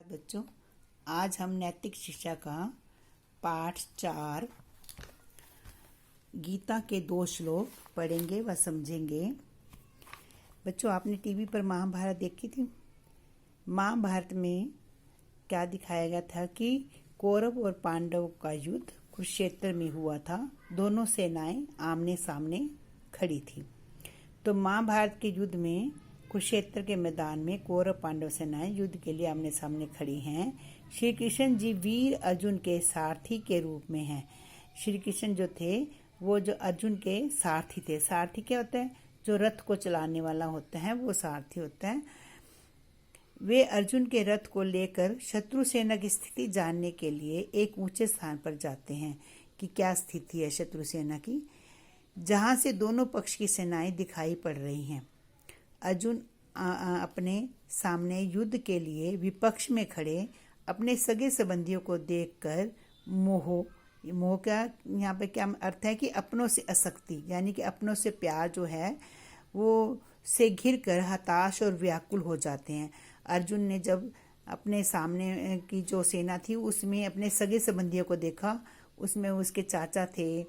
बच्चों, आज हम नैतिक शिक्षा का पाठ 4 गीता के 2 श्लोक पढ़ेंगे व समझेंगे। बच्चों, आपने टीवी पर महाभारत देखी थी। महाभारत में क्या दिखाया गया था कि कौरव और पांडव का युद्ध कुरुक्षेत्र में हुआ था। दोनों सेनाएं आमने सामने खड़ी थी। तो महाभारत के युद्ध में कुरुक्षेत्र के मैदान में कौरव पांडव सेनाएं युद्ध के लिए आमने सामने खड़ी हैं। श्री कृष्ण जी वीर अर्जुन के सारथी के रूप में हैं। श्री कृष्ण जो थे वो जो अर्जुन के सारथी थे। सारथी क्या होता है? जो रथ को चलाने वाला होता है वो सारथी होता है। वे अर्जुन के रथ को लेकर शत्रु सेना की स्थिति जानने के लिए एक ऊंचे स्थान पर जाते हैं कि क्या स्थिति है शत्रु सेना की, जहां से दोनों पक्ष की सेनाएं दिखाई पड़ रही हैं। अर्जुन अपने सामने युद्ध के लिए विपक्ष में खड़े अपने सगे संबंधियों को देखकर मोह का यहाँ पे क्या अर्थ है कि अपनों से आसक्ति, यानी कि अपनों से प्यार जो है वो से घिर कर हताश और व्याकुल हो जाते हैं। अर्जुन ने जब अपने सामने की जो सेना थी उसमें अपने सगे संबंधियों को देखा, उसमें उसके चाचा थे,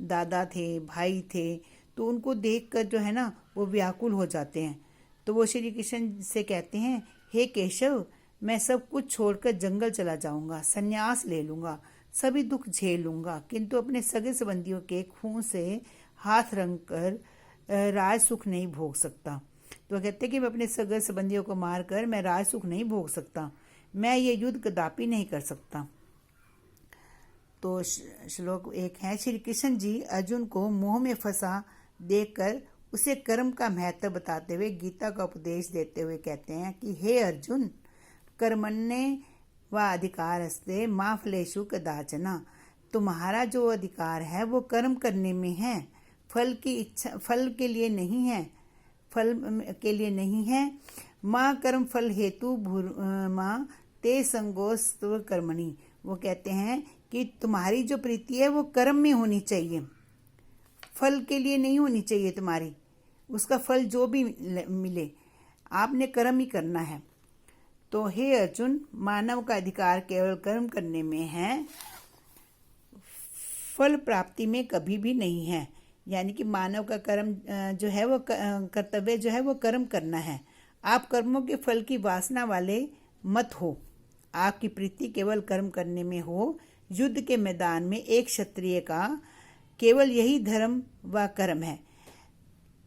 दादा थे, भाई थे, तो उनको देखकर जो है ना वो व्याकुल हो जाते हैं। तो वो श्री कृष्ण से कहते हैं, हे केशव, मैं सब कुछ छोड़कर जंगल चला जाऊंगा, संन्यास ले लूंगा, सभी दुख झेल लूंगा, किंतु अपने सगे संबंधियों के खून से हाथ रंग कर राज सुख नहीं भोग सकता। तो कहते हैं कि मैं अपने सगे संबंधियों को मारकर मैं राज सुख नहीं भोग सकता, मैं ये युद्ध कदापि नहीं कर सकता। तो श्लोक 1 है, श्री कृष्ण जी अर्जुन को मोह में फंसा देखकर उसे कर्म का महत्व बताते हुए गीता का उपदेश देते हुए कहते हैं कि हे अर्जुन, कर्मण्ये व अधिकारस्ते मा फलेषु कदाचन। तुम्हारा जो अधिकार है वो कर्म करने में है, फल की इच्छा फल के लिए नहीं है, फल के लिए नहीं है। माँ कर्म फल हेतु माँ ते संगोस्तव कर्मणि। वो कहते हैं कि तुम्हारी जो प्रीति है वो कर्म में होनी चाहिए, फल के लिए नहीं होनी चाहिए तुम्हारी। उसका फल जो भी मिले, आपने कर्म ही करना है। तो हे अर्जुन, मानव का अधिकार केवल कर्म करने में है, फल प्राप्ति में कभी भी नहीं है। यानी कि मानव का कर्म जो है वो कर्तव्य जो है वो कर्म करना है। आप कर्मों के फल की वासना वाले मत हो, आपकी प्रीति केवल कर्म करने में हो। युद्ध के मैदान में एक क्षत्रिय का केवल यही धर्म व कर्म है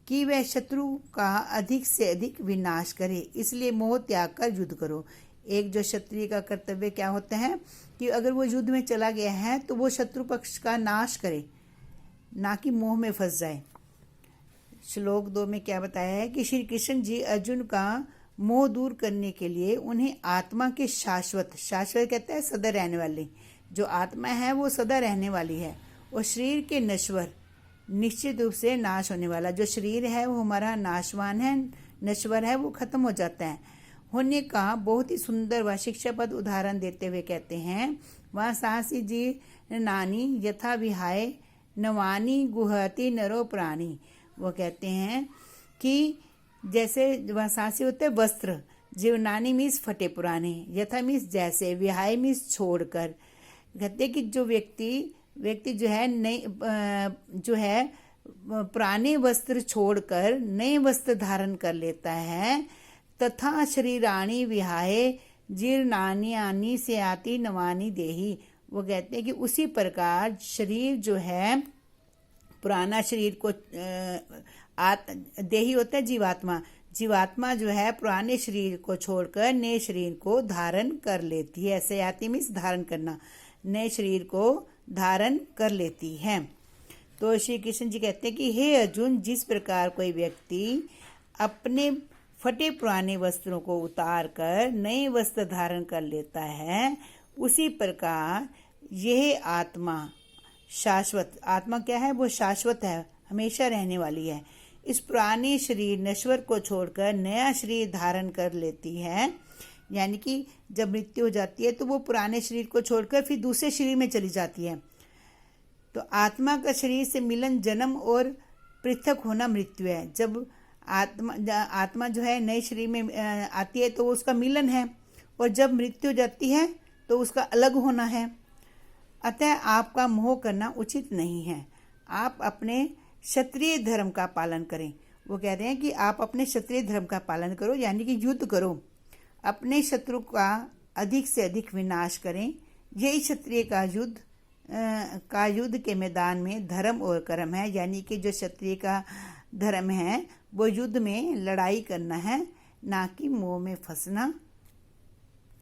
कि वह शत्रु का अधिक से अधिक विनाश करे, इसलिए मोह त्याग कर युद्ध करो। एक जो क्षत्रिय का कर्तव्य क्या होता है कि अगर वो युद्ध में चला गया है तो वो शत्रु पक्ष का नाश करे, ना कि मोह में फंस जाए। श्लोक 2 में क्या बताया है कि श्री कृष्ण जी अर्जुन का मोह दूर करने के लिए उन्हें आत्मा के शाश्वत कहता है सदा रहने वाली, जो आत्मा है वो सदा रहने वाली है, और शरीर के नश्वर, निश्चित रूप से नाश होने वाला जो शरीर है वो हमारा नाशवान है, नश्वर है, वो खत्म हो जाता है, होने का बहुत ही सुंदर व शिक्षापद उदाहरण देते हुए कहते हैं, वह साहसी जी नानी यथा विहाय नवानी गुहति नरो प्राणी। वो कहते हैं कि जैसे वह साहसी होते हैं वस्त्र, जीवनानी मीन्स फटे पुराने, यथा मीन्स जैसे, विहाय मीन्स छोड़कर। कहते हैं कि जो व्यक्ति जो है नए जो है पुराने वस्त्र छोड़कर नए वस्त्र धारण कर लेता है, तथा शरीराणी विहाय जीर्णानी आनी से आती नवानी देही। वो कहते हैं कि उसी प्रकार शरीर जो है, पुराना शरीर को देही होता है जीवात्मा जो है पुराने शरीर को छोड़कर नए शरीर को धारण कर लेती है। ऐसे आती मीन्स धारण करना, नए शरीर को धारण कर लेती है। तो श्री कृष्ण जी कहते हैं कि हे अर्जुन, जिस प्रकार कोई व्यक्ति अपने फटे पुराने वस्त्रों को उतार कर नए वस्त्र धारण कर लेता है, उसी प्रकार यह आत्मा शाश्वत, आत्मा क्या है वो शाश्वत है, हमेशा रहने वाली है। इस पुराने शरीर नश्वर को छोड़कर नया शरीर धारण कर लेती है। यानी कि जब मृत्यु हो जाती है तो वो पुराने शरीर को छोड़कर फिर दूसरे शरीर में चली जाती है। तो आत्मा का शरीर से मिलन जन्म और पृथक होना मृत्यु है। जब आत्मा जो है नए शरीर में आती है तो उसका मिलन है, और जब मृत्यु हो जाती है तो उसका अलग होना है। अतः आपका मोह करना उचित नहीं है। आप अपने क्षत्रिय धर्म का पालन करें। वो कह रहे हैं कि आप अपने क्षत्रिय धर्म का पालन करो, यानी कि युद्ध करो, अपने शत्रु का अधिक से अधिक विनाश करें। यही क्षत्रिय का युद्ध के मैदान में धर्म और कर्म है, यानी कि जो क्षत्रिय का धर्म है वो युद्ध में लड़ाई करना है, ना कि मोह में फंसना।